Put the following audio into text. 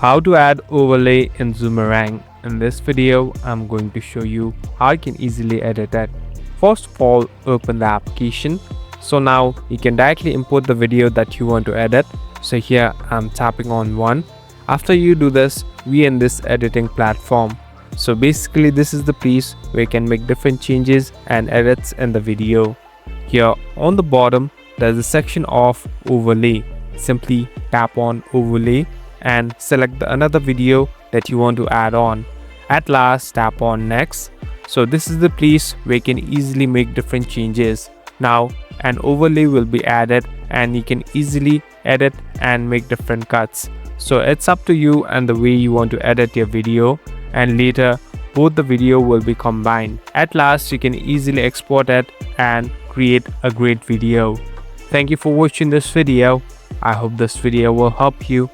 How to add overlay in Zoomerang. In this video, I'm going to show you how you can easily edit it. First of all, open the application. So now you can directly import the video that you want to edit. So here I'm tapping on one. After you do this, we in this editing platform. So basically this is the place where you can make different changes and edits in the video. Here on the bottom, there's a section of overlay. Simply tap on overlay and select another video that you want to add on. At last, tap on next. So this is the place where you can easily make different changes. Now an overlay will be added and you can easily edit and make different cuts. So it's up to you and the way you want to edit your video, and later both the video will be combined. At last, you can easily export it and create a great video. Thank you for watching this video. I hope this video will help you.